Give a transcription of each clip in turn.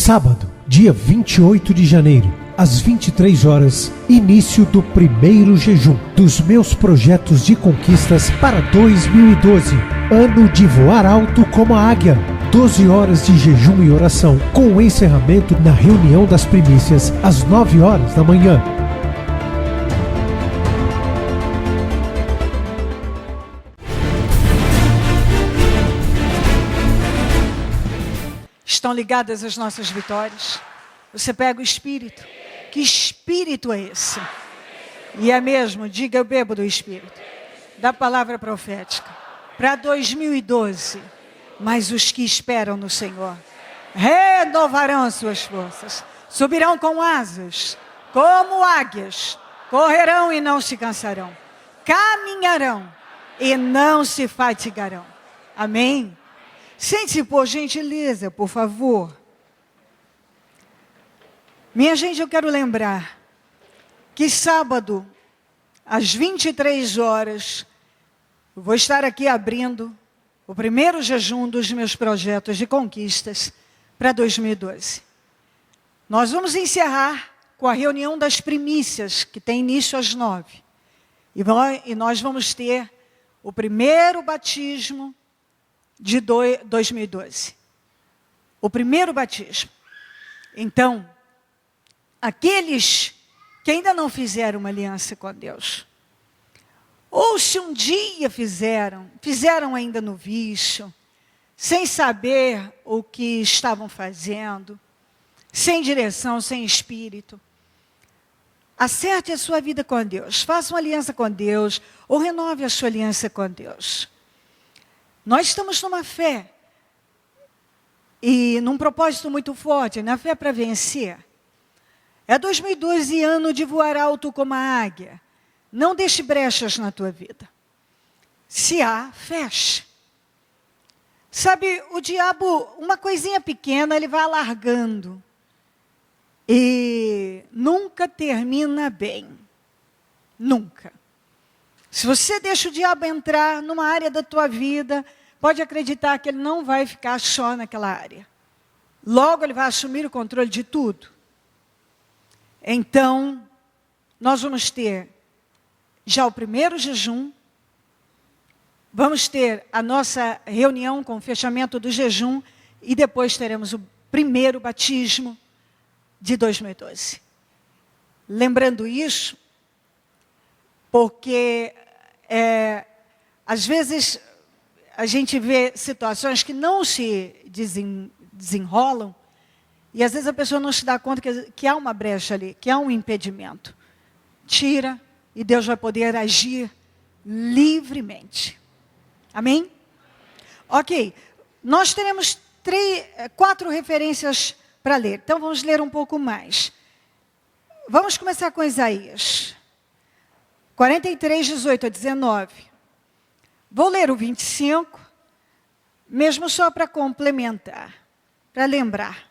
Sábado, dia 28 de janeiro, às 23 horas, início do primeiro jejum dos meus projetos de conquistas para 2012. Ano de voar alto como a águia. 12 horas de jejum e oração, com o encerramento na reunião das primícias, às 9 horas da manhã. Estão ligadas as nossas vitórias? Você pega o Espírito. Que Espírito é esse? E é mesmo, diga, eu bebo do Espírito. Da palavra profética. Para 2012. Mas os que esperam no Senhor renovarão as suas forças. Subirão com asas, como águias. Correrão e não se cansarão. Caminharão e não se fatigarão. Amém? Sente-se, por gentileza, por favor. Minha gente, eu quero lembrar que sábado, às 23 horas, eu vou estar aqui abrindo o primeiro jejum dos meus projetos de conquistas para 2012. Nós vamos encerrar com a reunião das primícias, que tem início às 9. E nós vamos ter o primeiro batismo de 2012. O primeiro batismo. Então, aqueles que ainda não fizeram uma aliança com Deus, ou se um dia fizeram ainda no vício, sem saber o que estavam fazendo, sem direção, sem espírito, acerte a sua vida com Deus, faça uma aliança com Deus, ou renove a sua aliança com Deus. Nós estamos numa fé, e num propósito muito forte, na fé para vencer. É 2012, ano de voar alto como a águia. Não deixe brechas na tua vida. Se há, feche. Sabe, o diabo, uma coisinha pequena, ele vai alargando. E nunca termina bem. Nunca. Se você deixa o diabo entrar numa área da tua vida, pode acreditar que ele não vai ficar só naquela área. Logo ele vai assumir o controle de tudo. Então, nós vamos ter já o primeiro jejum, vamos ter a nossa reunião com o fechamento do jejum e depois teremos o primeiro batismo de 2012. Lembrando isso, porque às vezes a gente vê situações que não se desenrolam e às vezes a pessoa não se dá conta que há uma brecha ali, que há um impedimento. Tira e Deus vai poder agir livremente. Amém? Ok, nós teremos 4 referências para ler, então vamos ler um pouco mais. Vamos começar com Isaías 43, 18 a 19. Vou ler o 25, mesmo só para complementar, para lembrar.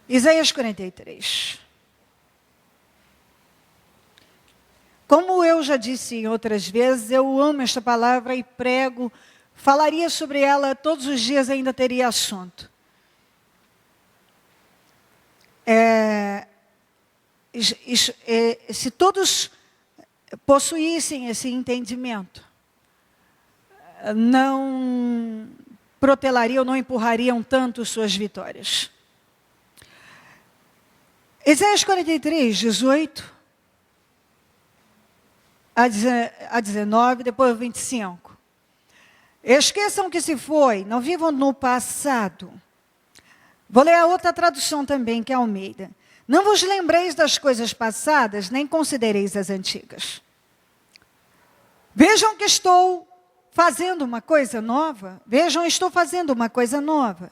Isaías 43. Como eu já disse em outras vezes, eu amo esta palavra e prego, falaria sobre ela todos os dias, ainda teria assunto. Se todos possuíssem esse entendimento, não protelariam, não empurrariam tanto suas vitórias. Isaías 43, 18 a 19, depois o 25. Esqueçam o que se foi, não vivam no passado. Vou ler a outra tradução também, que é Almeida. Não vos lembreis das coisas passadas, nem considereis as antigas. Vejam que estou fazendo uma coisa nova. Vejam, estou fazendo uma coisa nova.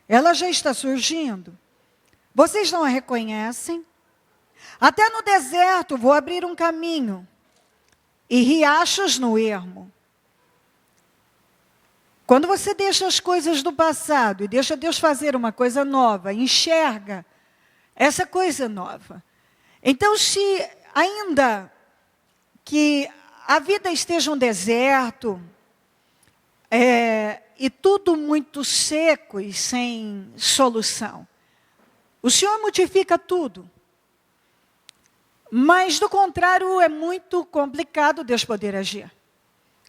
Ela já está surgindo. Vocês não a reconhecem? Até no deserto vou abrir um caminho e riachos no ermo. Quando você deixa as coisas do passado e deixa Deus fazer uma coisa nova, enxerga essa coisa nova. Então, se ainda que a vida esteja um deserto, e tudo muito seco e sem solução. O Senhor modifica tudo. Mas, do contrário, é muito complicado Deus poder agir.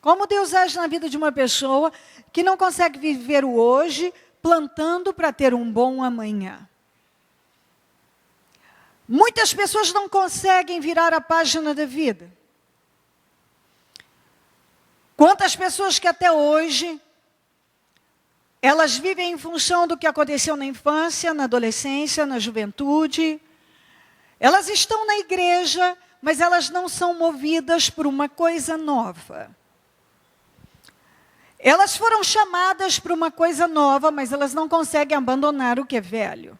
Como Deus age na vida de uma pessoa que não consegue viver o hoje, plantando para ter um bom amanhã. Muitas pessoas não conseguem virar a página da vida. Quantas pessoas que até hoje, elas vivem em função do que aconteceu na infância, na adolescência, na juventude. Elas estão na igreja, mas elas não são movidas por uma coisa nova. Elas foram chamadas para uma coisa nova, mas elas não conseguem abandonar o que é velho.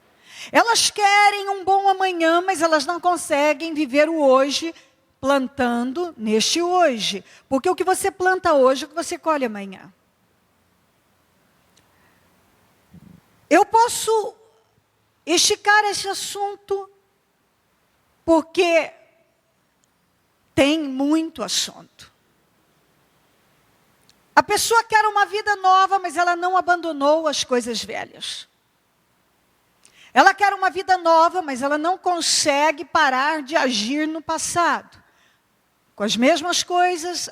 Elas querem um bom amanhã, mas elas não conseguem viver o hoje, plantando neste hoje. Porque o que você planta hoje é o que você colhe amanhã. Eu posso esticar esse assunto, porque tem muito assunto. A pessoa quer uma vida nova, mas ela não abandonou as coisas velhas. Ela quer uma vida nova, mas ela não consegue parar de agir no passado. Com as mesmas coisas,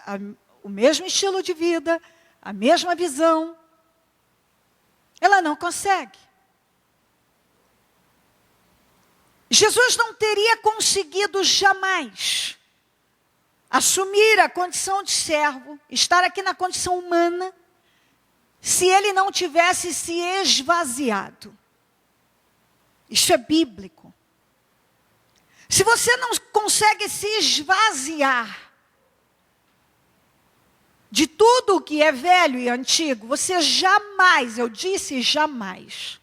o mesmo estilo de vida, a mesma visão. Ela não consegue. Jesus não teria conseguido jamais assumir a condição de servo, estar aqui na condição humana, se ele não tivesse se esvaziado. Isso é bíblico. Se você não consegue se esvaziar de tudo o que é velho e antigo, você jamais, eu disse jamais,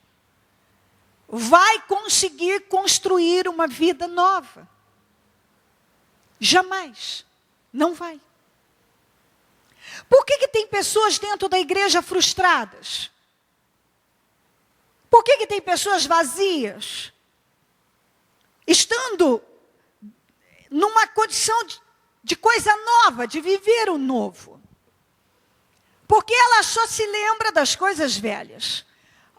vai conseguir construir uma vida nova. Jamais. Não vai. Por que tem pessoas dentro da igreja frustradas? Por que tem pessoas vazias? Estando numa condição de coisa nova, de viver o novo. Porque ela só se lembra das coisas velhas.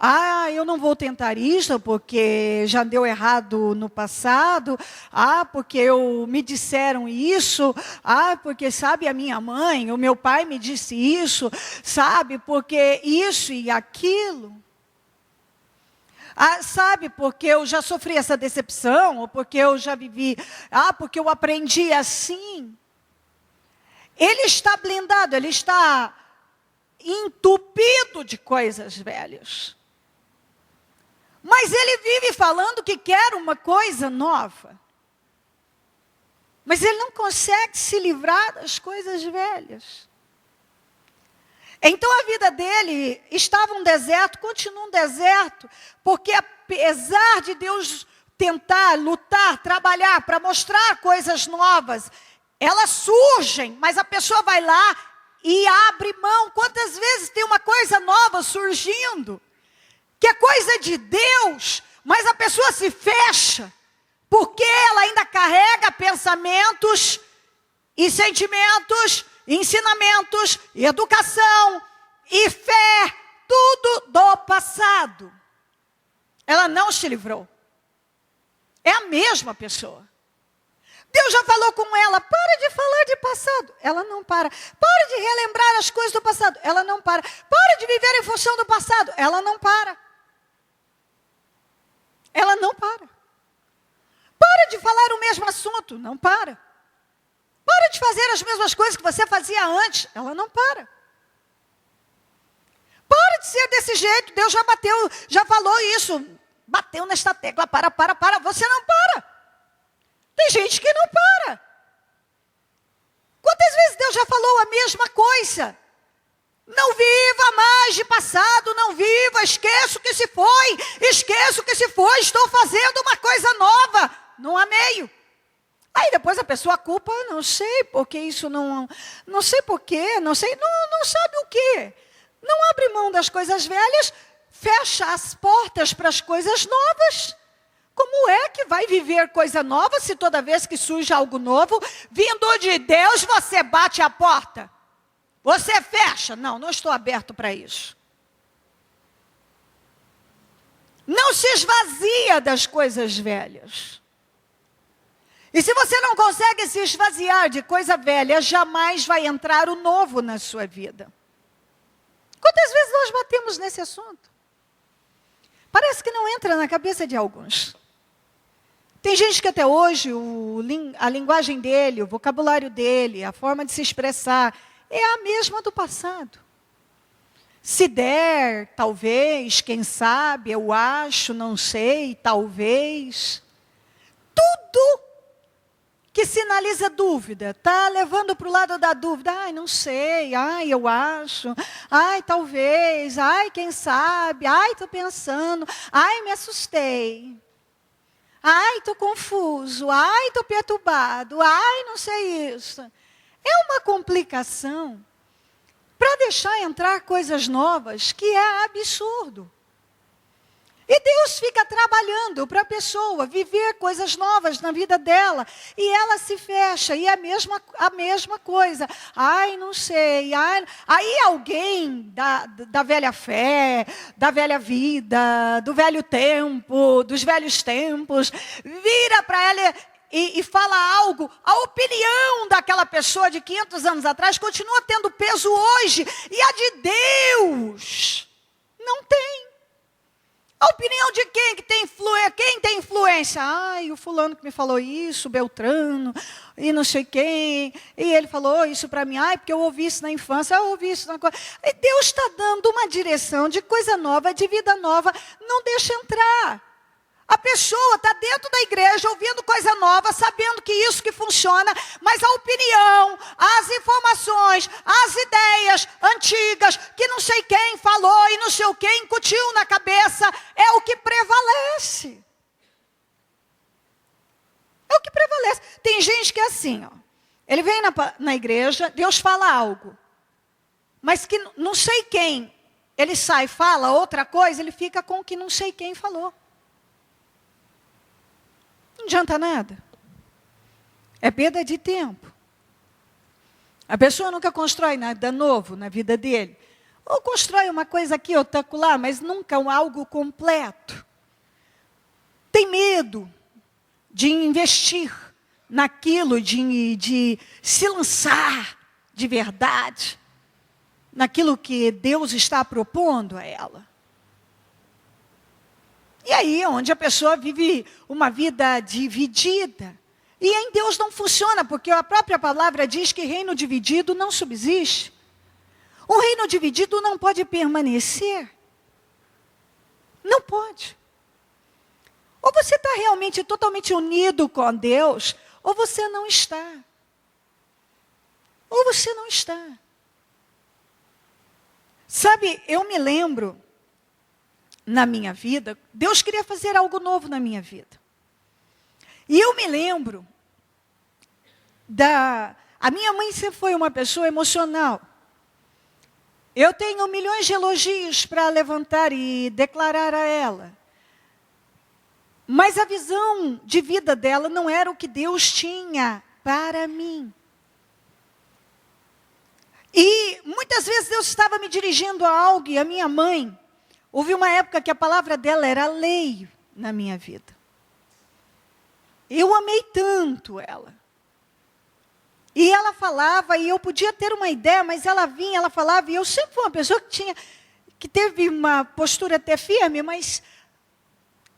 Ah, eu não vou tentar isso porque já deu errado no passado. Ah, porque me disseram isso. Ah, porque sabe a minha mãe, o meu pai me disse isso. Sabe, porque isso e aquilo. Ah, sabe, porque eu já sofri essa decepção. Ou porque eu já vivi. Ah, porque eu aprendi assim. Ele está blindado, ele está entupido de coisas velhas. Mas ele vive falando que quer uma coisa nova. Mas ele não consegue se livrar das coisas velhas. Então a vida dele estava um deserto, continua um deserto, porque apesar de Deus tentar, lutar, trabalhar para mostrar coisas novas, elas surgem, mas a pessoa vai lá e abre mão. Quantas vezes tem uma coisa nova surgindo? Que é coisa de Deus, mas a pessoa se fecha, porque ela ainda carrega pensamentos e sentimentos, ensinamentos, educação e fé, tudo do passado. Ela não se livrou. É a mesma pessoa. Deus já falou com ela, para de falar de passado. Ela não para. Para de relembrar as coisas do passado. Ela não para. Para de viver em função do passado. Ela não para. Ela não para. Para de falar o mesmo assunto. Não para. Para de fazer as mesmas coisas que você fazia antes. Ela não para. Para de ser desse jeito. Deus já bateu, já falou isso. Bateu nesta tecla. Para. Você não para. Tem gente que não para. Quantas vezes Deus já falou a mesma coisa? Não viva mais de passado, não viva, esqueça o que se foi, estou fazendo uma coisa nova. Não há meio. Aí depois a pessoa culpa, não sei porque isso não sei porquê, não sabe o quê. Não abre mão das coisas velhas, fecha as portas para as coisas novas. Como é que vai viver coisa nova se toda vez que surge algo novo, vindo de Deus, você bate a porta? Você fecha? Não estou aberto para isso. não se esvazia das coisas velhas. E se você não consegue se esvaziar de coisa velha, jamais vai entrar o novo na sua vida. Quantas vezes nós batemos nesse assunto? Parece que não entra na cabeça de alguns. Tem gente que até hoje a linguagem dele, o vocabulário dele, a forma de se expressar é a mesma do passado. Se der, talvez, quem sabe, eu acho, não sei, talvez. Tudo que sinaliza dúvida, está levando para o lado da dúvida. Ai, não sei, ai, eu acho, ai, talvez, ai, quem sabe, ai, estou pensando, ai, me assustei. Ai, estou confuso, ai, estou perturbado, ai, não sei isso. É uma complicação para deixar entrar coisas novas, que é absurdo. E Deus fica trabalhando para a pessoa viver coisas novas na vida dela. E ela se fecha, e é a mesma coisa. Ai, não sei. Ai. Aí alguém da velha fé, da velha vida, do velho tempo, dos velhos tempos, vira para ela e fala algo. A opinião daquela pessoa de 500 anos atrás continua tendo peso hoje. E a de Deus não tem. A opinião de quem que tem influência? Quem tem influência? Ai, o fulano que me falou isso, Beltrano, e não sei quem. E ele falou isso para mim. Ai, porque eu ouvi isso na infância, eu ouvi isso na coisa. E Deus está dando uma direção de coisa nova, de vida nova. Não deixa entrar. A pessoa está dentro da igreja, ouvindo coisa nova, sabendo que isso que funciona, mas a opinião, as informações, as ideias antigas, que não sei quem falou e não sei o que incutiu na cabeça, é o que prevalece. É o que prevalece. Tem gente que é assim, ó. Ele vem na igreja, Deus fala algo, mas que não sei quem, ele sai e fala outra coisa, ele fica com o que não sei quem falou. Não adianta nada. É perda de tempo. A pessoa nunca constrói nada novo na vida dele. Ou constrói uma coisa aqui, outra lá, mas nunca algo completo. Tem medo de investir naquilo, de se lançar de verdade, naquilo que Deus está propondo a ela. E aí é onde a pessoa vive uma vida dividida. E em Deus não funciona, porque a própria palavra diz que reino dividido não subsiste. Um reino dividido não pode permanecer. Não pode. Ou você está realmente totalmente unido com Deus, ou você não está. Ou você não está. Sabe, eu me lembro, na minha vida, Deus queria fazer algo novo na minha vida. E eu me lembro, a minha mãe sempre foi uma pessoa emocional. Eu tenho milhões de elogios para levantar e declarar a ela. Mas a visão de vida dela não era o que Deus tinha para mim. E muitas vezes Deus estava me dirigindo a algo, e a minha mãe, houve uma época que a palavra dela era lei na minha vida. Eu amei tanto ela. E ela falava, e eu podia ter uma ideia, mas ela vinha, ela falava, e eu sempre fui uma pessoa que teve uma postura até firme, mas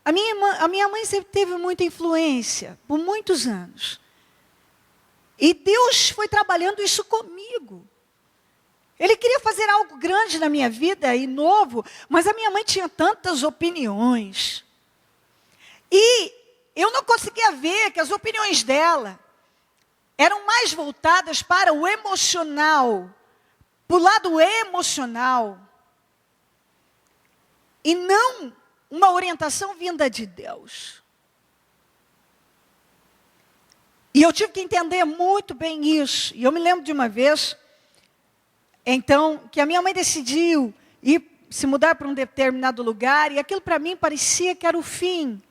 a minha mãe sempre teve muita influência, por muitos anos. E Deus foi trabalhando isso comigo. Ele queria fazer algo grande na minha vida e novo, mas a minha mãe tinha tantas opiniões. E eu não conseguia ver que as opiniões dela eram mais voltadas para o emocional, para o lado emocional, e não uma orientação vinda de Deus. E eu tive que entender muito bem isso. E eu me lembro de uma vez, então, que a minha mãe decidiu se mudar para um determinado lugar, e aquilo para mim parecia que era o fim.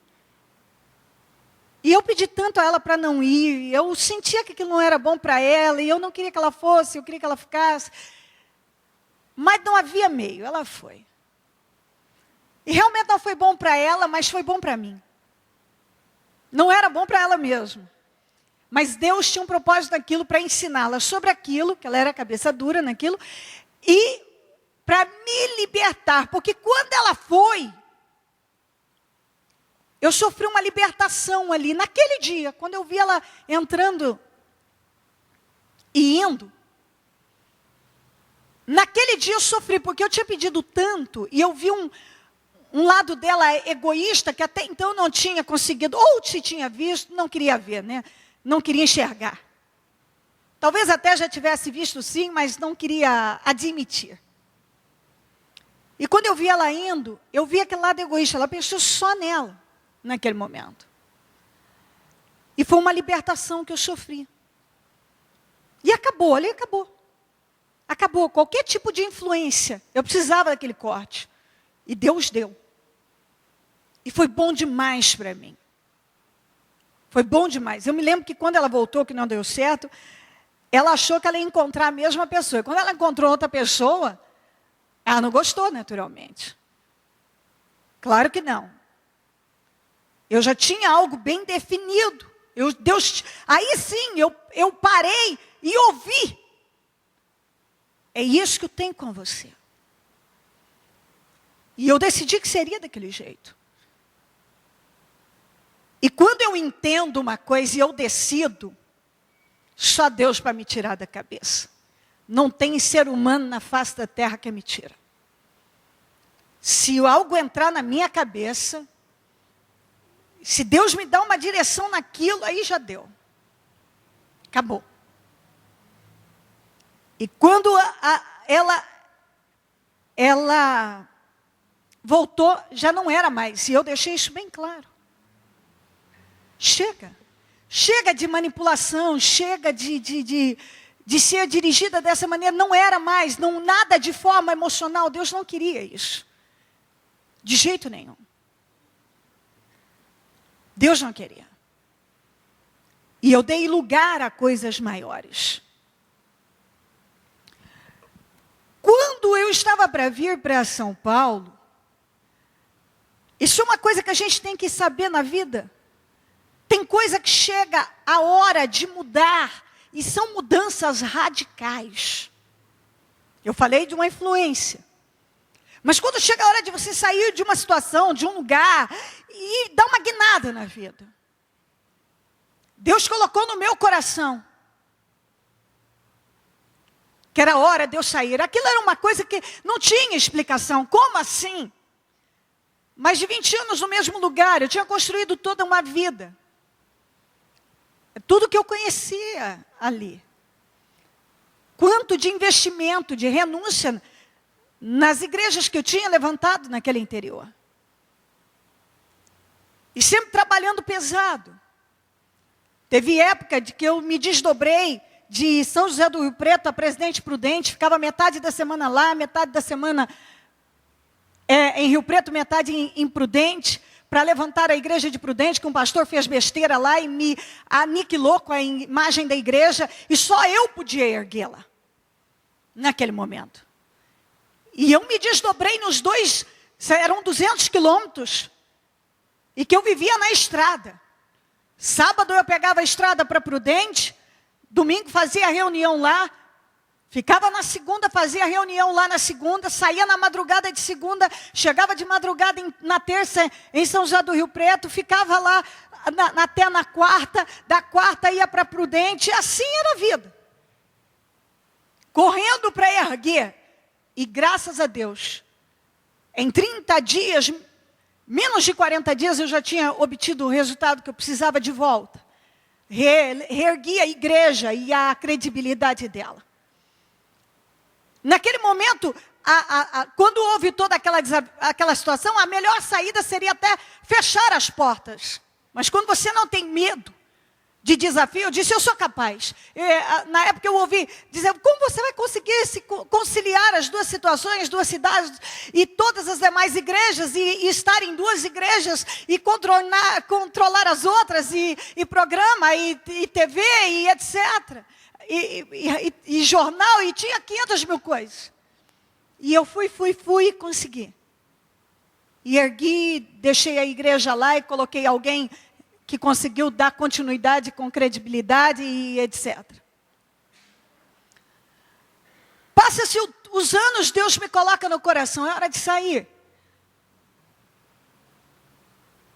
E eu pedi tanto a ela para não ir, eu sentia que aquilo não era bom para ela, e eu não queria que ela fosse, eu queria que ela ficasse. Mas não havia meio, ela foi. E realmente não foi bom para ela, mas foi bom para mim. Não era bom para ela mesmo. Mas Deus tinha um propósito naquilo para ensiná-la sobre aquilo, que ela era cabeça dura naquilo, e para me libertar. Porque quando ela foi, eu sofri uma libertação ali, naquele dia, quando eu vi ela entrando e indo. Naquele dia eu sofri, porque eu tinha pedido tanto, e eu vi um lado dela egoísta, que até então não tinha conseguido, ou se tinha visto, não queria ver, né? Não queria enxergar. Talvez até já tivesse visto sim, mas não queria admitir. E quando eu vi ela indo, eu vi aquele lado egoísta, ela pensou só nela, naquele momento. E foi uma libertação que eu sofri. E acabou, ali acabou. Acabou qualquer tipo de influência. Eu precisava daquele corte. E Deus deu. E foi bom demais para mim. Foi bom demais. Eu me lembro que quando ela voltou, que não deu certo, ela achou que ela ia encontrar a mesma pessoa. E quando ela encontrou outra pessoa, ela não gostou, naturalmente. Claro que não. Eu já tinha algo bem definido. Aí sim, eu parei e ouvi. É isso que eu tenho com você. E eu decidi que seria daquele jeito. E quando eu entendo uma coisa e eu decido, só Deus para me tirar da cabeça. Não tem ser humano na face da terra que me tira. Se algo entrar na minha cabeça, se Deus me dá uma direção naquilo, aí já deu. Acabou. E quando ela voltou, já não era mais. E eu deixei isso bem claro. Chega. Chega de manipulação, chega de ser dirigida dessa maneira. Não era mais, nada de forma emocional. Deus não queria isso. De jeito nenhum. Deus não queria. E eu dei lugar a coisas maiores. Quando eu estava para vir para São Paulo, isso é uma coisa que a gente tem que saber na vida. Tem coisa que chega a hora de mudar, e são mudanças radicais. Eu falei de uma influência. Mas quando chega a hora de você sair de uma situação, de um lugar, e dar uma guinada na vida. Deus colocou no meu coração que era hora de eu sair. Aquilo era uma coisa que não tinha explicação. Como assim? Mais de 20 anos no mesmo lugar, eu tinha construído toda uma vida. Tudo que eu conhecia ali. Quanto de investimento, de renúncia nas igrejas que eu tinha levantado naquele interior. E sempre trabalhando pesado. Teve época de que eu me desdobrei de São José do Rio Preto a Presidente Prudente, ficava metade da semana lá, metade da semana em Rio Preto, metade em Prudente, para levantar a igreja de Prudente, que um pastor fez besteira lá e me aniquilou com a imagem da igreja, e só eu podia erguê-la, naquele momento. E eu me desdobrei nos dois, eram 200 quilômetros, e que eu vivia na estrada. Sábado eu pegava a estrada para Prudente, domingo fazia a reunião lá, ficava na segunda, fazia a reunião lá na segunda, saía na madrugada de segunda, chegava de madrugada na terça em São José do Rio Preto, ficava lá até na quarta, da quarta ia para Prudente, e assim era a vida. Correndo para erguer. E graças a Deus, em 30 dias, menos de 40 dias, eu já tinha obtido o resultado que eu precisava de volta. Reergui a igreja e a credibilidade dela. Naquele momento, quando houve toda aquela situação, a melhor saída seria até fechar as portas. Mas quando você não tem medo de desafio, eu disse, eu sou capaz. Na época eu ouvi dizer, como você vai conseguir conciliar as duas situações, duas cidades e todas as demais igrejas, e estar em duas igrejas e controlar as outras, e programa, e TV, e etc. E jornal, e tinha 500 mil coisas. E eu fui e consegui. e ergui, deixei a igreja lá e coloquei alguém que conseguiu dar continuidade com credibilidade e etc. Passa-se os anos, Deus me coloca no coração, é hora de sair.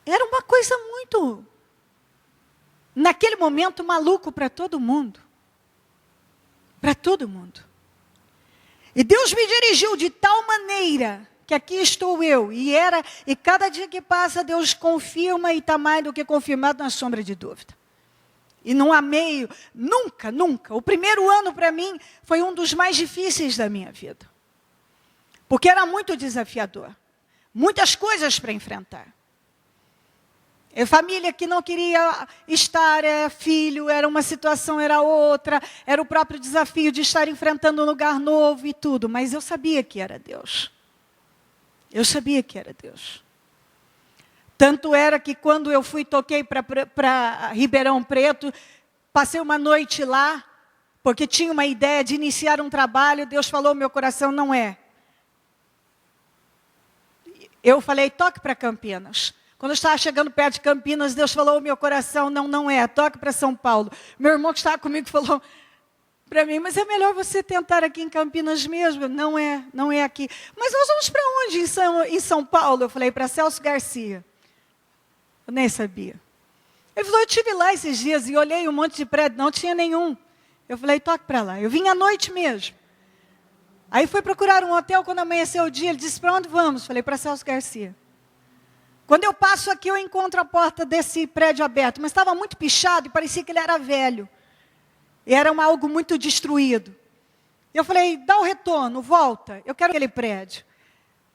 Era uma coisa muito, naquele momento, maluco para todo mundo. Para todo mundo. E Deus me dirigiu de tal maneira que aqui estou eu. E cada dia que passa, Deus confirma e está mais do que confirmado na sombra de dúvida. E não há meio, nunca, nunca. O primeiro ano para mim foi um dos mais difíceis da minha vida. Porque era muito desafiador. Muitas coisas para enfrentar. Família que não queria estar, filho, era uma situação, era outra. Era o próprio desafio de estar enfrentando um lugar novo e tudo. Mas eu sabia que era Deus. Eu sabia que era Deus. Tanto era que quando eu toquei para Ribeirão Preto, passei uma noite lá, porque tinha uma ideia de iniciar um trabalho, Deus falou no meu coração, não é. Eu falei, toque para Campinas. Quando eu estava chegando perto de Campinas, Deus falou no meu coração, não é, toque para São Paulo. Meu irmão que estava comigo falou para mim, mas é melhor você tentar aqui em Campinas mesmo. Não é aqui. Mas nós vamos para onde em São Paulo? Eu falei, para Celso Garcia. Eu nem sabia. Ele falou, eu estive lá esses dias e olhei um monte de prédio, não tinha nenhum. Eu falei, toque para lá. Eu vim à noite mesmo. Aí fui procurar um hotel, quando amanheceu o dia, ele disse, para onde vamos? Falei, para Celso Garcia. Quando eu passo aqui, eu encontro a porta desse prédio aberto, mas estava muito pichado e parecia que ele era velho. E era algo muito destruído. Eu falei, dá o retorno, volta, eu quero aquele prédio.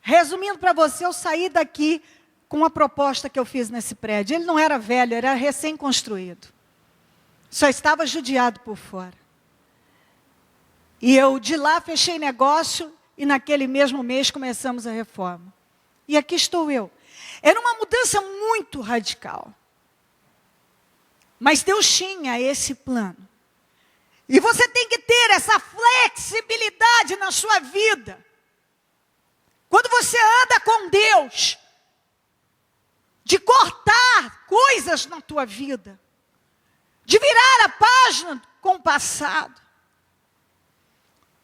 Resumindo para você, eu saí daqui com uma proposta que eu fiz nesse prédio. Ele não era velho, era recém-construído. Só estava judiado por fora. E eu de lá fechei negócio e naquele mesmo mês começamos a reforma. E aqui estou eu. Era uma mudança muito radical. Mas Deus tinha esse plano. E você tem que ter essa flexibilidade na sua vida. Quando você anda com Deus, de cortar coisas na tua vida, de virar a página com o passado.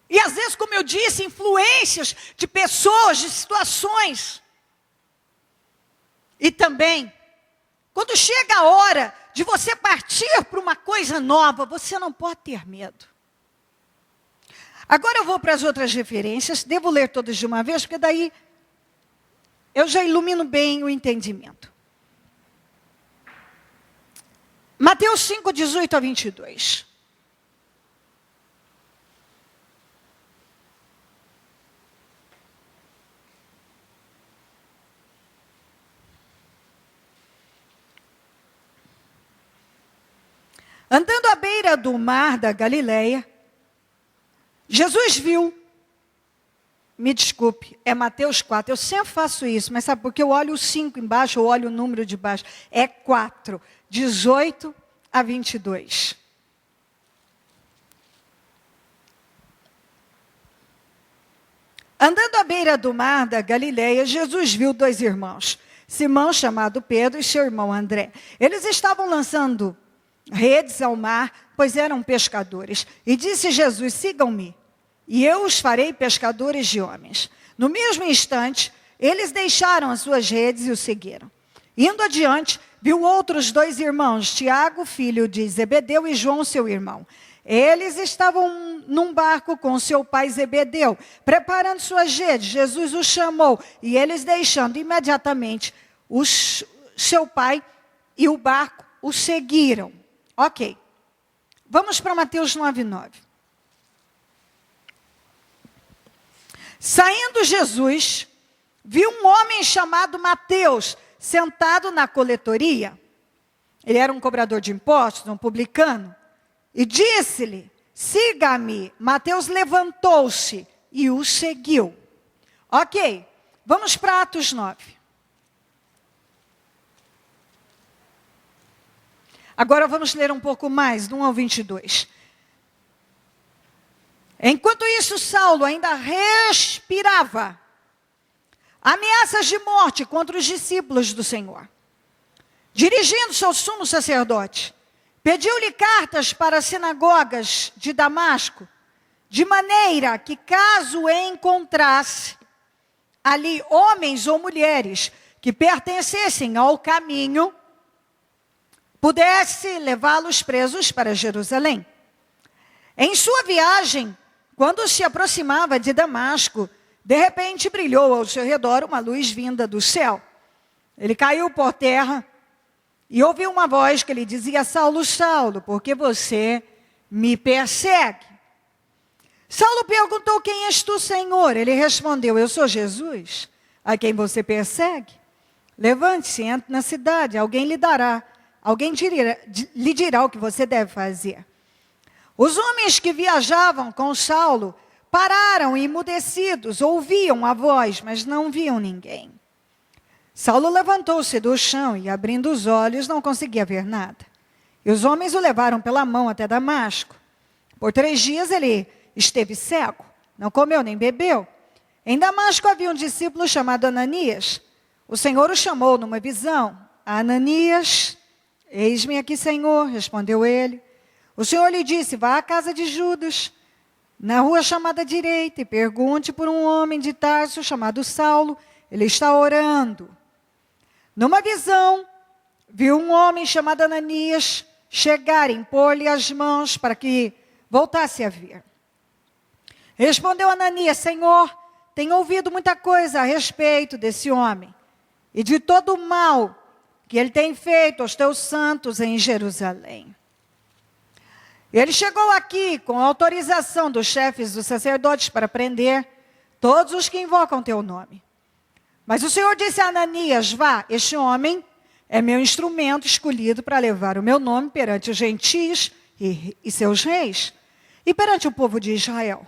E às vezes, como eu disse, influências de pessoas, de situações. E também, quando chega a hora de você partir para uma coisa nova, você não pode ter medo. Agora eu vou para as outras referências, devo ler todas de uma vez, porque daí eu já ilumino bem o entendimento. Mateus 5, 18 a 22. Andando à beira do mar da Galileia, Jesus viu, me desculpe, é Mateus 4, eu sempre faço isso, mas sabe porque eu olho o 5 embaixo, eu olho o número de baixo, é 4, 18 a 22. Andando à beira do mar da Galileia, Jesus viu dois irmãos, Simão, chamado Pedro, e seu irmão André. Eles estavam lançando redes ao mar, pois eram pescadores. E disse Jesus, sigam-me, e eu os farei pescadores de homens. No mesmo instante, eles deixaram as suas redes e o seguiram. Indo adiante, viu outros dois irmãos, Tiago, filho de Zebedeu, e João, seu irmão. Eles estavam num barco com seu pai Zebedeu, preparando suas redes. Jesus os chamou, e eles, deixando imediatamente seu pai e o barco, o seguiram. Ok, vamos para Mateus 9, 9. Saindo Jesus, viu um homem chamado Mateus, sentado na coletoria. Ele era um cobrador de impostos, um publicano. E disse-lhe, siga-me. Mateus levantou-se e o seguiu. Ok, vamos para Atos 9. Agora vamos ler um pouco mais, do 1 ao 22. Enquanto isso, Saulo ainda respirava. ameaças de morte contra os discípulos do Senhor. Dirigindo-se ao sumo sacerdote, pediu-lhe cartas para as sinagogas de Damasco, de maneira que, caso encontrasse ali homens ou mulheres que pertencessem ao caminho, pudesse levá-los presos para Jerusalém. Em sua viagem, quando se aproximava de Damasco, de repente brilhou ao seu redor uma luz vinda do céu. Ele caiu por terra e ouviu uma voz que lhe dizia: Saulo, Saulo, por que você me persegue? Saulo perguntou: quem és tu, Senhor? Ele respondeu: eu sou Jesus, a quem você persegue. Levante-se, entre na cidade, alguém lhe dirá o que você deve fazer. Os homens que viajavam com Saulo pararam emudecidos, ouviam a voz, mas não viam ninguém. Saulo levantou-se do chão e, abrindo os olhos, não conseguia ver nada. E os homens o levaram pela mão até Damasco. Por 3 dias ele esteve cego, não comeu nem bebeu. Em Damasco havia um discípulo chamado Ananias. O Senhor o chamou numa visão. Ananias, eis-me aqui, Senhor, respondeu ele. O Senhor lhe disse: vá à casa de Judas, na rua chamada direita, e pergunte por um homem de Tarso chamado Saulo. Ele está orando. Numa visão, viu um homem chamado Ananias chegar e impor-lhe as mãos para que voltasse a ver. Respondeu Ananias: Senhor, tenho ouvido muita coisa a respeito desse homem e de todo o mal que ele tem feito aos teus santos em Jerusalém. Ele chegou aqui com autorização dos chefes dos sacerdotes para prender todos os que invocam teu nome. Mas o Senhor disse a Ananias: vá, este homem é meu instrumento escolhido para levar o meu nome perante os gentios e seus reis, e perante o povo de Israel.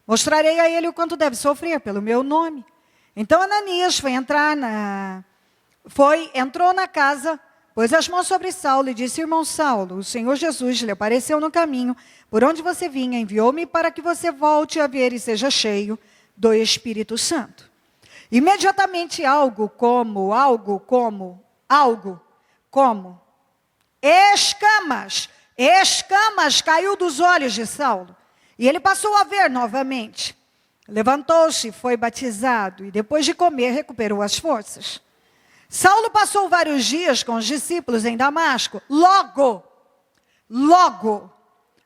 Mostrarei a ele o quanto deve sofrer pelo meu nome. Então Ananias entrou na casa, pôs as mãos sobre Saulo e disse: irmão Saulo, o Senhor Jesus lhe apareceu no caminho, por onde você vinha, enviou-me para que você volte a ver e seja cheio do Espírito Santo. Imediatamente algo como escamas caiu dos olhos de Saulo. E ele passou a ver novamente. Levantou-se, foi batizado e depois de comer recuperou as forças. Saulo passou vários dias com os discípulos em Damasco. Logo,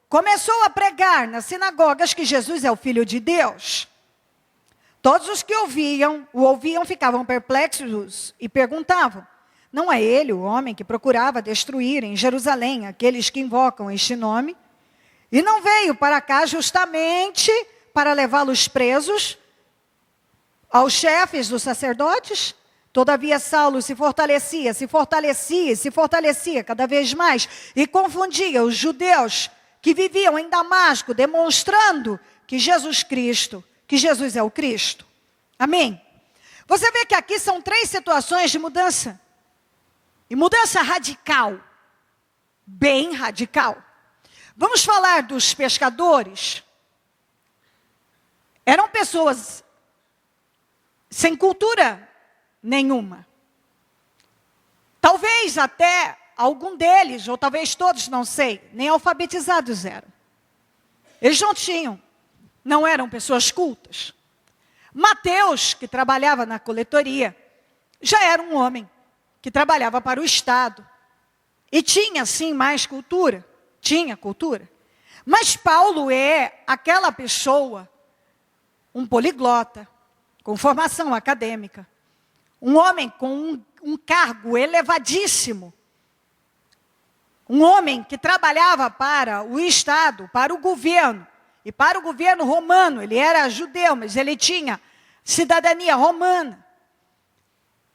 começou a pregar nas sinagogas que Jesus é o Filho de Deus. Todos os que o ouviam ficavam perplexos e perguntavam: não é ele o homem que procurava destruir em Jerusalém aqueles que invocam este nome? E não veio para cá justamente para levá-los presos aos chefes dos sacerdotes? Todavia Saulo se fortalecia cada vez mais e confundia os judeus que viviam em Damasco, demonstrando que Jesus é o Cristo. Amém? Você vê que aqui são 3 situações de mudança. E mudança radical. Bem radical. Vamos falar dos pescadores. Eram pessoas sem cultura nenhuma. Talvez até algum deles, ou talvez todos, não sei, nem alfabetizados eram. Eles não eram pessoas cultas. Mateus, que trabalhava na coletoria, já era um homem que trabalhava para o Estado. E tinha, sim, mais cultura. Tinha cultura. Mas Paulo é aquela pessoa, um poliglota, com formação acadêmica. Um homem com um cargo elevadíssimo. Um homem que trabalhava para o Estado, para o governo. E para o governo romano. Ele era judeu, mas ele tinha cidadania romana.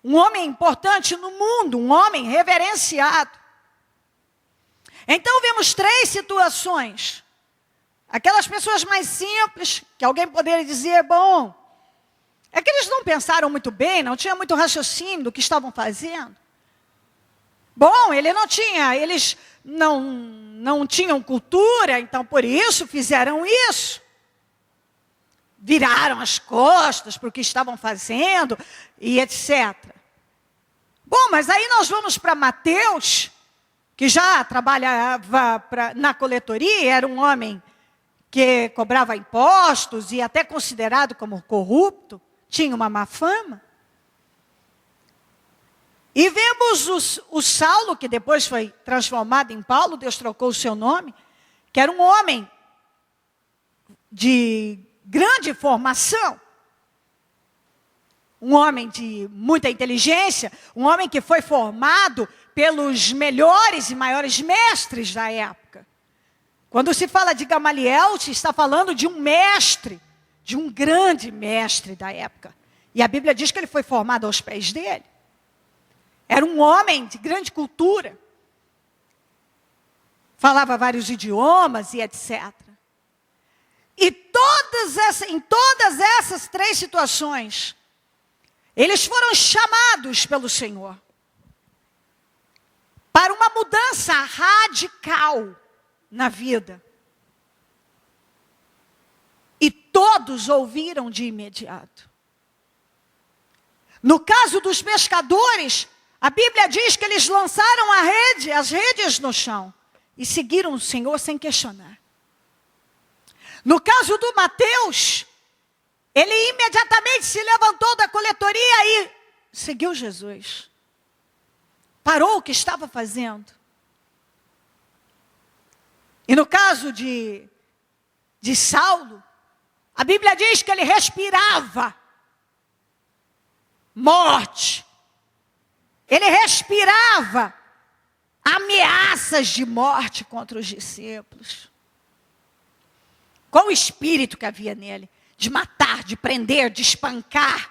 Um homem importante no mundo, um homem reverenciado. Então vemos 3 situações. Aquelas pessoas mais simples, que alguém poderia dizer: bom, é que eles não pensaram muito bem, não tinham muito raciocínio do que estavam fazendo. Bom, eles não tinham cultura, então por isso fizeram isso. viraram as costas para o que estavam fazendo e etc. Bom, mas aí nós vamos para Mateus, que já trabalhava na coletoria, era um homem que cobrava impostos e até considerado como corrupto, tinha uma má fama. E vemos o Saulo, que depois foi transformado em Paulo, Deus trocou o seu nome, que era um homem de grande formação, um homem de muita inteligência, um homem que foi formado pelos melhores e maiores mestres da época. Quando se fala de Gamaliel, se está falando de um mestre, de um grande mestre da época. E a Bíblia diz que ele foi formado aos pés dele. Era um homem de grande cultura. Falava vários idiomas e etc. E em todas essas três situações, eles foram chamados pelo Senhor para uma mudança radical na vida. E todos ouviram de imediato. No caso dos pescadores, a Bíblia diz que eles lançaram as redes no chão e seguiram o Senhor sem questionar. No caso do Mateus, ele imediatamente se levantou da coletoria e seguiu Jesus. Parou o que estava fazendo. E no caso de Saulo, a Bíblia diz que ele respirava morte. Ele respirava ameaças de morte contra os discípulos. Qual o espírito que havia nele? De matar, de prender, de espancar,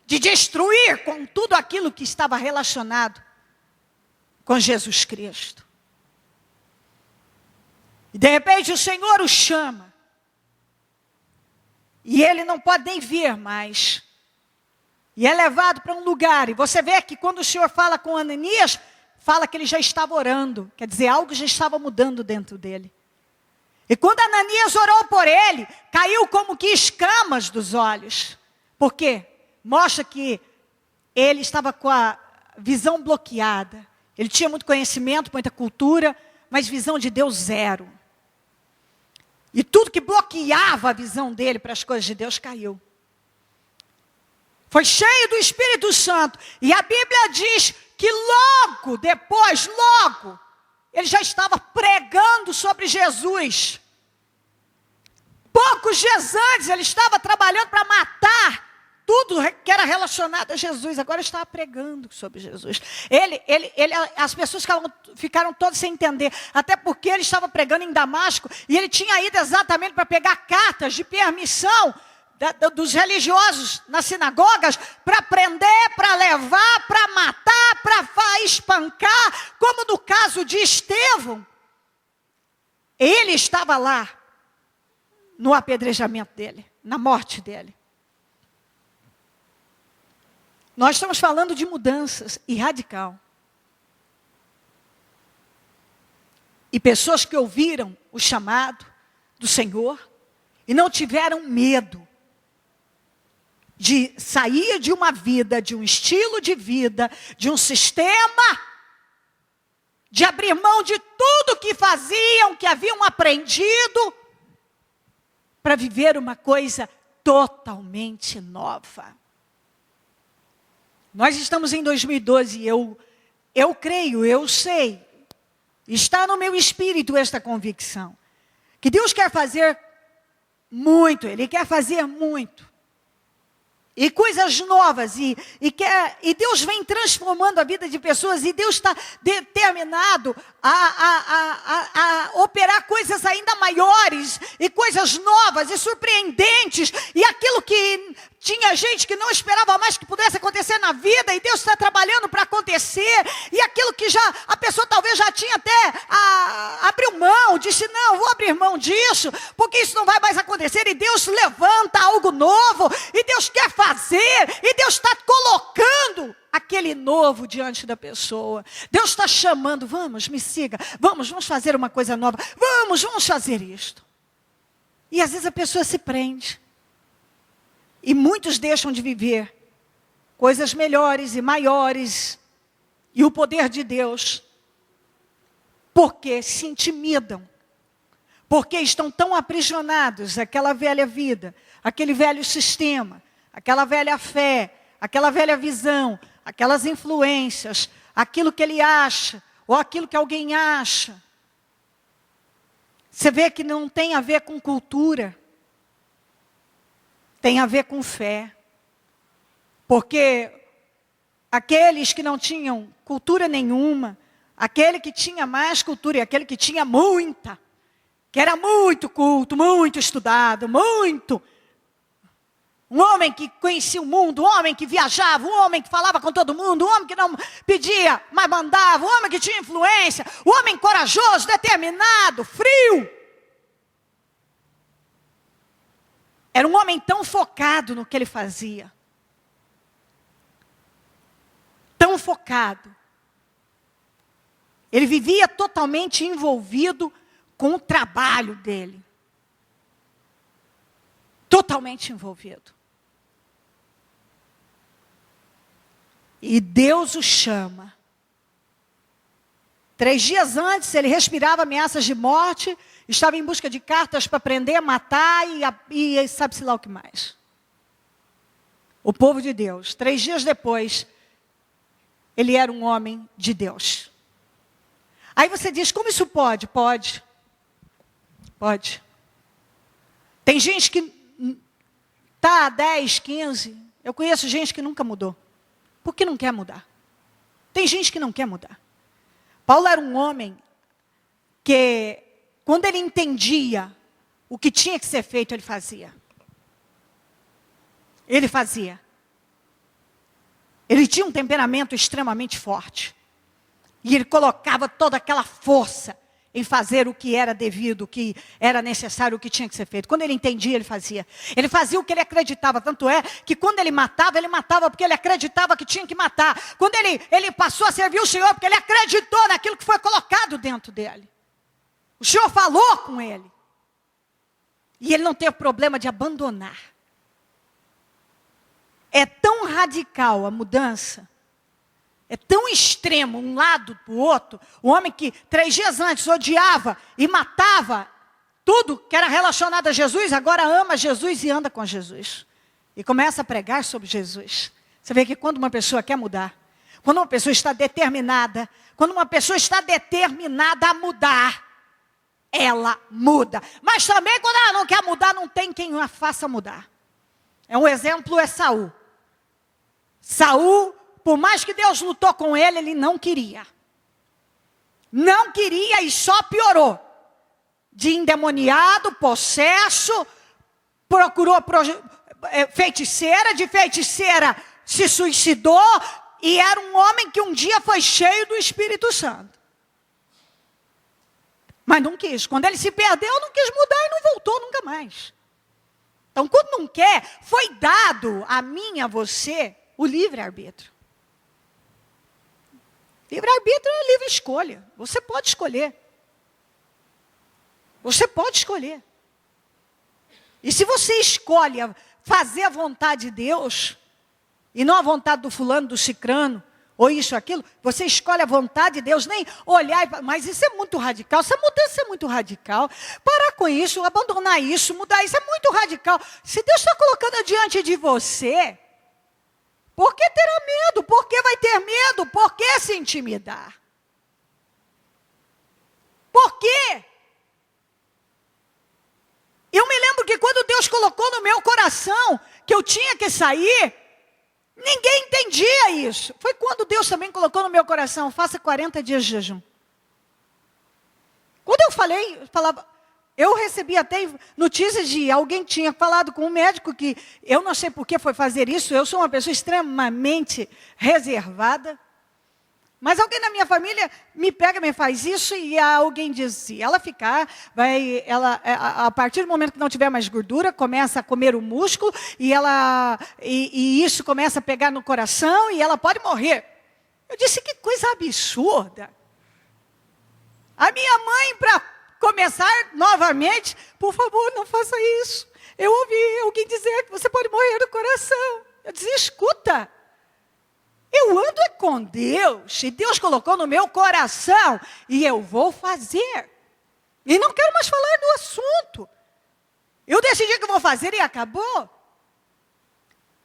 de destruir com tudo aquilo que estava relacionado com Jesus Cristo. E de repente o Senhor o chama. E ele não pode nem vir mais. E é levado para um lugar. E você vê que quando o Senhor fala com Ananias, fala que ele já estava orando. Quer dizer, algo já estava mudando dentro dele. E quando Ananias orou por ele, caiu como que escamas dos olhos. Por quê? Mostra que ele estava com a visão bloqueada. Ele tinha muito conhecimento, muita cultura, mas visão de Deus zero. E tudo que bloqueava a visão dele para as coisas de Deus caiu. Foi cheio do Espírito Santo. E a Bíblia diz que logo depois, ele já estava pregando sobre Jesus. Poucos dias antes, ele estava trabalhando para matar tudo que era relacionado a Jesus. Agora estava pregando sobre Jesus. As pessoas ficaram todas sem entender. Até porque ele estava pregando em Damasco. E ele tinha ido exatamente para pegar cartas de permissão dos religiosos nas sinagogas, para prender, para levar, para matar, para espancar, como no caso de Estevão. Ele estava lá, no apedrejamento dele, na morte dele. Nós estamos falando de mudanças e radical. E pessoas que ouviram o chamado do Senhor e não tiveram medo de sair de uma vida, de um estilo de vida, de um sistema, de abrir mão de tudo que faziam, que haviam aprendido, para viver uma coisa totalmente nova. Nós estamos em 2012 e eu creio, eu sei, está no meu espírito esta convicção, que Deus quer fazer muito, Ele quer fazer muito. E coisas novas, e Deus vem transformando a vida de pessoas, e Deus está determinado a operar coisas ainda maiores, e coisas novas, e surpreendentes, e aquilo que tinha gente que não esperava mais que pudesse acontecer na vida, e Deus está trabalhando para acontecer, e aquilo que a pessoa talvez já tinha até abriu mão, disse, não, vou abrir mão disso, porque isso não vai mais acontecer, e Deus levanta algo novo, e Deus quer fazer, e Deus está colocando aquele novo diante da pessoa. Deus está chamando, vamos, me siga, vamos fazer uma coisa nova, vamos fazer isto. E às vezes a pessoa se prende. E muitos deixam de viver coisas melhores e maiores. E o poder de Deus. Porque se intimidam. Porque estão tão aprisionados àquela velha vida, aquele velho sistema, aquela velha fé, aquela velha visão, aquelas influências, aquilo que ele acha, ou aquilo que alguém acha. Você vê que não tem a ver com cultura, tem a ver com fé. Porque aqueles que não tinham cultura nenhuma, aquele que tinha mais cultura e aquele que tinha muita, que era muito culto, muito estudado, muito. Um homem que conhecia o mundo, um homem que viajava, um homem que falava com todo mundo, um homem que não pedia, mas mandava, um homem que tinha influência, um homem corajoso, determinado, frio. Era um homem tão focado no que ele fazia. Tão focado. Ele vivia totalmente envolvido com o trabalho dele. Totalmente envolvido. E Deus o chama. 3 dias antes, ele respirava ameaças de morte, estava em busca de cartas para prender, matar e sabe-se lá o que mais. O povo de Deus. 3 dias depois, ele era um homem de Deus. Aí você diz, como isso pode? Pode. Pode. Tem gente que está há 10, 15. Eu conheço gente que nunca mudou. Porque não quer mudar. Tem gente que não quer mudar. Paulo era um homem que, quando ele entendia o que tinha que ser feito, ele fazia. Ele fazia. Ele tinha um temperamento extremamente forte. E ele colocava toda aquela força em fazer o que era devido, o que era necessário, o que tinha que ser feito. Quando ele entendia, ele fazia. Ele fazia o que ele acreditava. Tanto é que quando ele matava porque ele acreditava que tinha que matar. Quando ele passou a servir o Senhor, porque ele acreditou naquilo que foi colocado dentro dele. O Senhor falou com ele. E ele não teve problema de abandonar. É tão radical a mudança. É tão extremo, um lado para o outro. O homem que 3 dias antes odiava e matava tudo que era relacionado a Jesus, agora ama Jesus e anda com Jesus. E começa a pregar sobre Jesus. Você vê que quando uma pessoa quer mudar, quando uma pessoa está determinada, quando uma pessoa está determinada a mudar, ela muda. Mas também quando ela não quer mudar, não tem quem a faça mudar. Um exemplo é Saul. Saul, por mais que Deus lutou com ele, ele não queria. Não queria e só piorou. De endemoniado, possesso, procurou feiticeira, de feiticeira se suicidou. E era um homem que um dia foi cheio do Espírito Santo. Mas não quis. Quando ele se perdeu, não quis mudar e não voltou nunca mais. Então, quando não quer, foi dado a mim e a você o livre-arbítrio. Livre-arbítrio é livre escolha. Você pode escolher. Você pode escolher. E se você escolhe fazer a vontade de Deus, e não a vontade do fulano, do cicrano, ou isso, aquilo, você escolhe a vontade de Deus, nem olhar, mas isso é muito radical, essa mudança é muito radical. Parar com isso, abandonar isso, mudar isso é muito radical. Se Deus está colocando diante de você, por que terá medo? Por que vai ter medo? Por que se intimidar? Por quê? Eu me lembro que quando Deus colocou no meu coração que eu tinha que sair, ninguém entendia isso. Foi quando Deus também colocou no meu coração, faça 40 dias de jejum. Quando eu falava, eu recebi até notícias de alguém que tinha falado com um médico que eu não sei por que foi fazer isso, eu sou uma pessoa extremamente reservada. Mas alguém da minha família me pega, me faz isso e alguém diz, se ela ficar, a partir do momento que não tiver mais gordura, começa a comer o músculo e isso começa a pegar no coração e ela pode morrer. Eu disse, que coisa absurda. A minha mãe, para começar novamente, por favor, não faça isso. Eu ouvi alguém dizer que você pode morrer do coração. Eu disse, escuta, eu ando com Deus, e Deus colocou no meu coração, e eu vou fazer. E não quero mais falar do assunto. Eu decidi que vou fazer e acabou.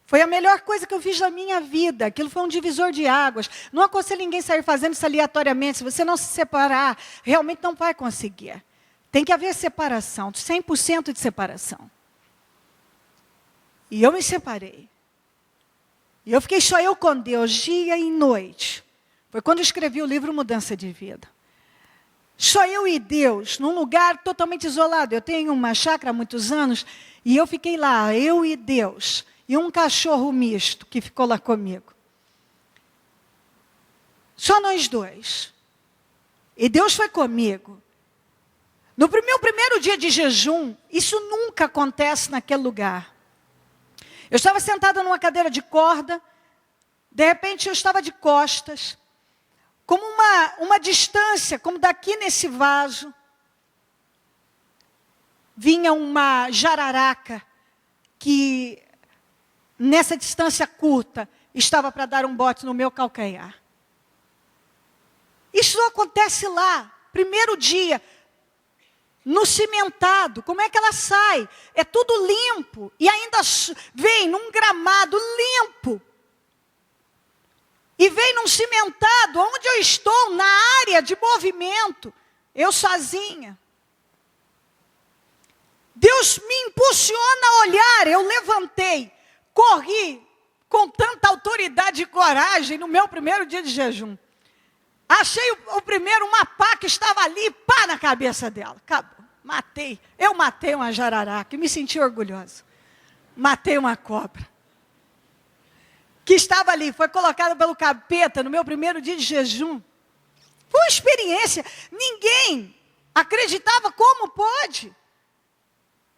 Foi a melhor coisa que eu fiz na minha vida. Aquilo foi um divisor de águas. Não aconselho ninguém sair fazendo isso aleatoriamente. Se você não se separar, realmente não vai conseguir. Tem que haver separação, 100% de separação. E eu me separei. E eu fiquei só eu com Deus, dia e noite. Foi quando eu escrevi o livro Mudança de Vida. Só eu e Deus, num lugar totalmente isolado. Eu tenho uma chácara há muitos anos, e eu fiquei lá, eu e Deus. E um cachorro misto que ficou lá comigo. Só nós dois. E Deus foi comigo. No meu primeiro dia de jejum, isso nunca acontece naquele lugar. Eu estava sentada numa cadeira de corda, de repente eu estava de costas, como uma distância, como daqui nesse vaso, vinha uma jararaca, que nessa distância curta, estava para dar um bote no meu calcanhar. Isso não acontece lá, primeiro dia, no cimentado. Como é que ela sai? É tudo limpo. E ainda vem num gramado limpo. E vem num cimentado, onde eu estou, na área de movimento. Eu sozinha. Deus me impulsiona a olhar. Eu levantei, corri com tanta autoridade e coragem no meu primeiro dia de jejum. Achei o primeiro, uma pá que estava ali, pá na cabeça dela. Acabou. Matei. Eu matei uma jararaca e me senti orgulhosa. Matei uma cobra. Que estava ali, foi colocada pelo capeta no meu primeiro dia de jejum. Foi uma experiência. Ninguém acreditava como pode.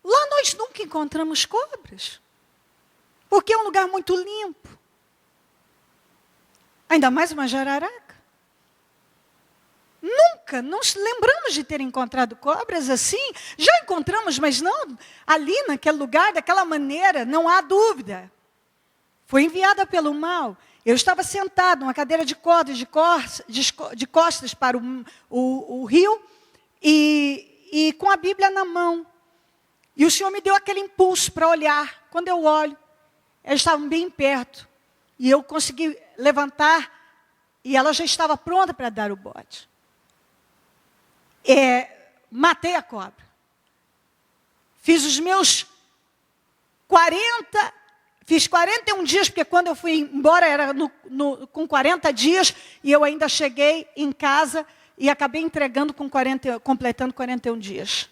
Lá nós nunca encontramos cobras. Porque é um lugar muito limpo. Ainda mais uma jararaca. Nunca, não lembramos de ter encontrado cobras assim. Já encontramos, mas não ali naquele lugar, daquela maneira, não há dúvida. Foi enviada pelo mal. Eu estava sentado numa cadeira de cordas, de costas para o rio, e com a Bíblia na mão. E o Senhor me deu aquele impulso para olhar. Quando eu olho, elas estavam bem perto. E eu consegui levantar, e ela já estava pronta para dar o bote. Matei a cobra. Fiz os meus 41 dias, porque quando eu fui embora era com 40 dias, e eu ainda cheguei em casa e acabei entregando completando 41 dias.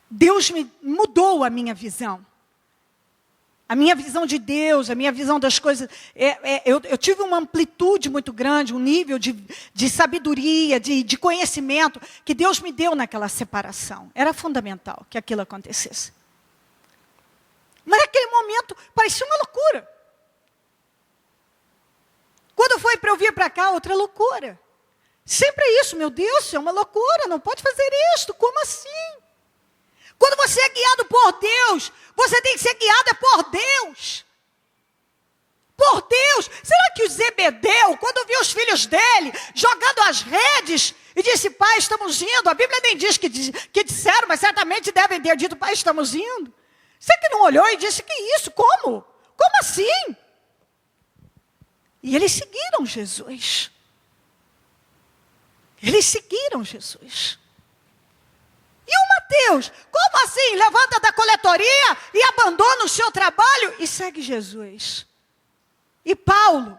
Deus me mudou a minha visão. A minha visão de Deus, a minha visão das coisas, eu tive uma amplitude muito grande, um nível de sabedoria, de conhecimento, que Deus me deu naquela separação. Era fundamental que aquilo acontecesse. Mas naquele momento, parecia uma loucura. Quando foi para eu vir para cá, outra loucura. Sempre é isso, meu Deus, isso é uma loucura, não pode fazer isto, como assim? Quando você é guiado por Deus, você tem que ser guiado por Deus. Por Deus. Será que o Zebedeu, quando viu os filhos dele jogando as redes, e disse, pai, estamos indo. A Bíblia nem diz que disseram, mas certamente devem ter dito, pai, estamos indo. Você que não olhou e disse, que isso? Como? Como assim? E eles seguiram Jesus. Eles seguiram Jesus. E o Mateus, como assim? Levanta da coletoria e abandona o seu trabalho e segue Jesus. E Paulo,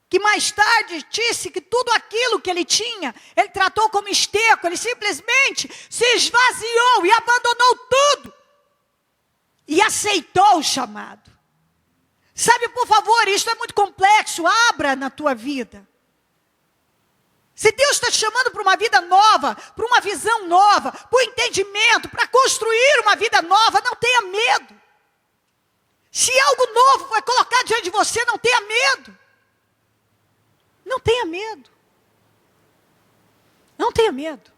que mais tarde disse que tudo aquilo que ele tinha, ele tratou como esterco, ele simplesmente se esvaziou e abandonou tudo. E aceitou o chamado. Sabe, por favor, isso é muito complexo, abra na tua vida. Se Deus está te chamando para uma vida nova, para uma visão nova, para um entendimento, para construir uma vida nova, não tenha medo. Se algo novo vai colocar diante de você, não tenha medo. Não tenha medo. Não tenha medo.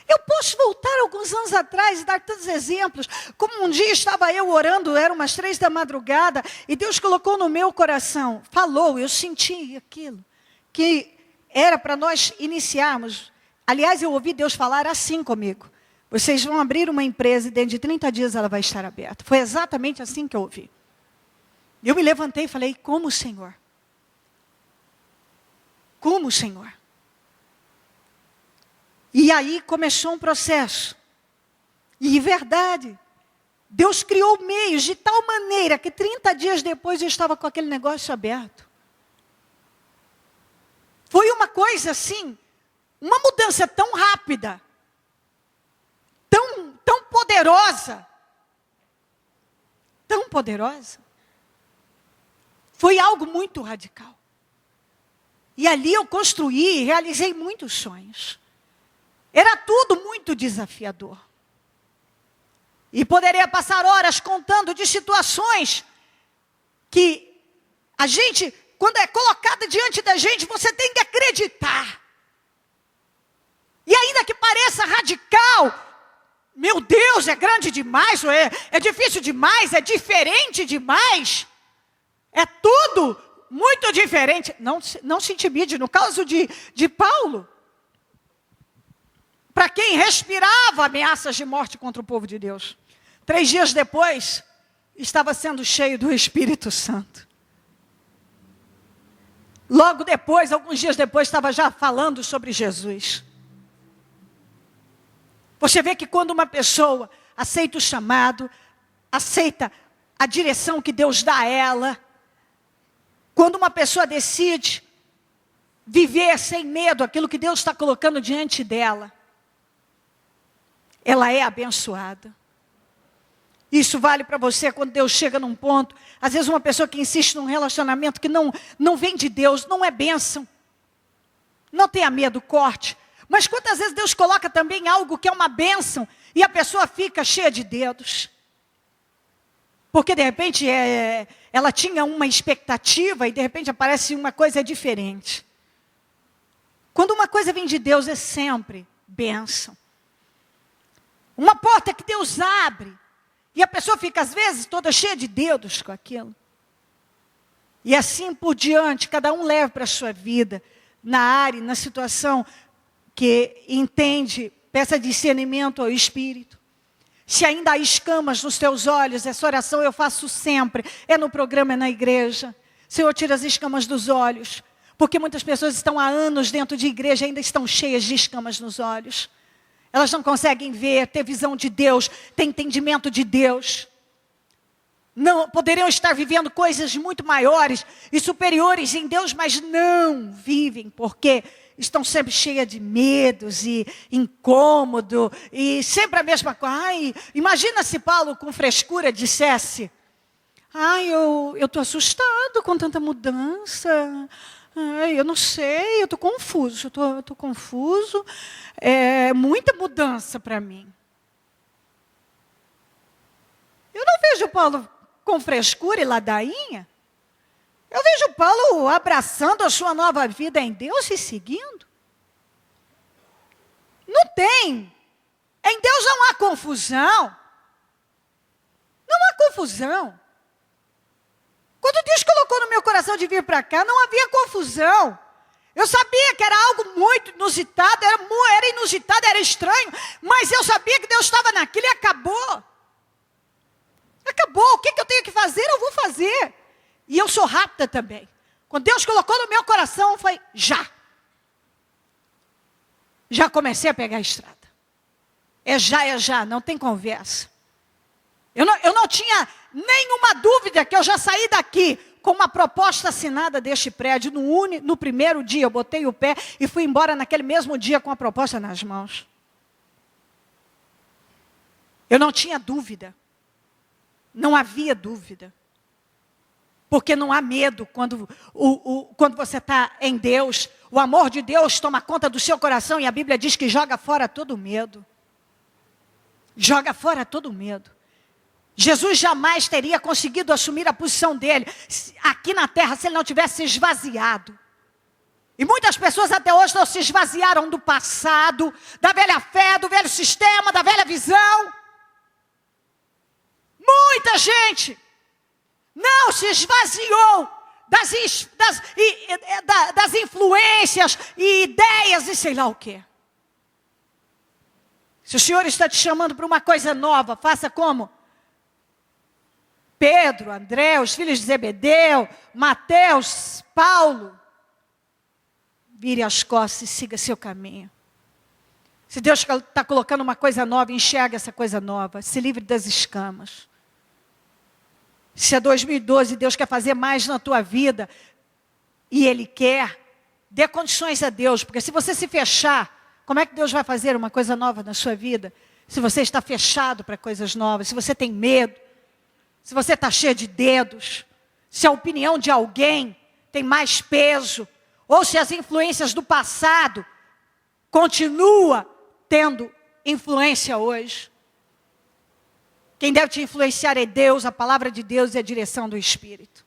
Eu posso voltar alguns anos atrás e dar tantos exemplos. Como um dia estava eu orando, eram umas 3 da madrugada, e Deus colocou no meu coração, falou, eu senti aquilo, que era para nós iniciarmos. Aliás, eu ouvi Deus falar assim comigo. Vocês vão abrir uma empresa e dentro de 30 dias ela vai estar aberta. Foi exatamente assim que eu ouvi. Eu me levantei e falei, como, Senhor? Como, Senhor? E aí começou um processo. E verdade, Deus criou meios de tal maneira que 30 dias depois eu estava com aquele negócio aberto. Foi uma coisa assim, uma mudança tão rápida, tão poderosa, tão poderosa. Foi algo muito radical. E ali eu construí e realizei muitos sonhos. Era tudo muito desafiador. E poderia passar horas contando de situações que a gente, quando é colocada diante da gente, você tem que acreditar. E ainda que pareça radical, meu Deus, é grande demais, ou é difícil demais, é diferente demais. É tudo muito diferente. Não se intimide. No caso de Paulo, para quem respirava ameaças de morte contra o povo de Deus, 3 dias depois, estava sendo cheio do Espírito Santo. Logo depois, alguns dias depois, estava já falando sobre Jesus. Você vê que quando uma pessoa aceita o chamado, aceita a direção que Deus dá a ela, quando uma pessoa decide viver sem medo aquilo que Deus está colocando diante dela, ela é abençoada. Isso vale para você quando Deus chega num ponto. Às vezes uma pessoa que insiste num relacionamento que não vem de Deus, não é bênção. Não tenha medo, corte. Mas quantas vezes Deus coloca também algo que é uma bênção e a pessoa fica cheia de dedos? Porque de repente ela tinha uma expectativa e de repente aparece uma coisa diferente. Quando uma coisa vem de Deus é sempre bênção. Uma porta que Deus abre e a pessoa fica às vezes toda cheia de dedos com aquilo. E assim por diante, cada um leva para a sua vida, na área, na situação que entende, peça discernimento ao Espírito. Se ainda há escamas nos teus olhos, essa oração eu faço sempre, é no programa, é na igreja. Senhor, tira as escamas dos olhos, porque muitas pessoas estão há anos dentro de igreja e ainda estão cheias de escamas nos olhos. Elas não conseguem ver, ter visão de Deus, ter entendimento de Deus. Não, poderiam estar vivendo coisas muito maiores e superiores em Deus, mas não vivem, porque estão sempre cheias de medos e incômodo, e sempre a mesma coisa. Ai, imagina se Paulo com frescura dissesse, eu estou assustado com tanta mudança, eu não sei, eu estou confuso, eu estou confuso, é muita mudança para mim. Eu não vejo Paulo com frescura e ladainha. Eu vejo Paulo abraçando a sua nova vida em Deus e seguindo. Não tem. Em Deus não há confusão. Não há confusão. Quando Deus colocou no meu coração de vir para cá, não havia confusão. Eu sabia que era algo muito inusitado, era inusitado, era estranho, mas eu sabia que Deus estava naquilo e acabou. Acabou, o que eu tenho que fazer, eu vou fazer. E eu sou rápida também. Quando Deus colocou no meu coração, foi já. Já comecei a pegar a estrada. É já, não tem conversa. Eu não tinha nenhuma dúvida que eu já saí daqui com uma proposta assinada deste prédio. No primeiro dia eu botei o pé e fui embora naquele mesmo dia com a proposta nas mãos. Eu não tinha dúvida. Não havia dúvida. Porque não há medo quando você está em Deus. O amor de Deus toma conta do seu coração e a Bíblia diz que joga fora todo medo. Joga fora todo medo. Jesus jamais teria conseguido assumir a posição dele aqui na terra se ele não tivesse esvaziado. E muitas pessoas até hoje não se esvaziaram do passado, da velha fé, do velho sistema, da velha visão. Muita gente não se esvaziou das influências e ideias e sei lá o quê. Se o Senhor está te chamando para uma coisa nova, faça como Pedro, André, os filhos de Zebedeu, Mateus, Paulo. Vire as costas e siga seu caminho. Se Deus está colocando uma coisa nova, enxerga essa coisa nova. Se livre das escamas. Se é 2012 e Deus quer fazer mais na tua vida, e Ele quer, dê condições a Deus. Porque se você se fechar, como é que Deus vai fazer uma coisa nova na sua vida? Se você está fechado para coisas novas, se você tem medo, se você está cheio de dedos, se a opinião de alguém tem mais peso, ou se as influências do passado continuam tendo influência hoje. Quem deve te influenciar é Deus, a palavra de Deus e a direção do Espírito.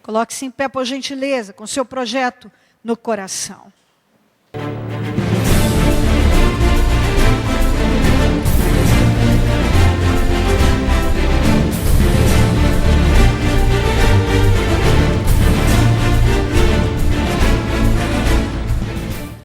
Coloque-se em pé, por gentileza, com seu projeto no coração.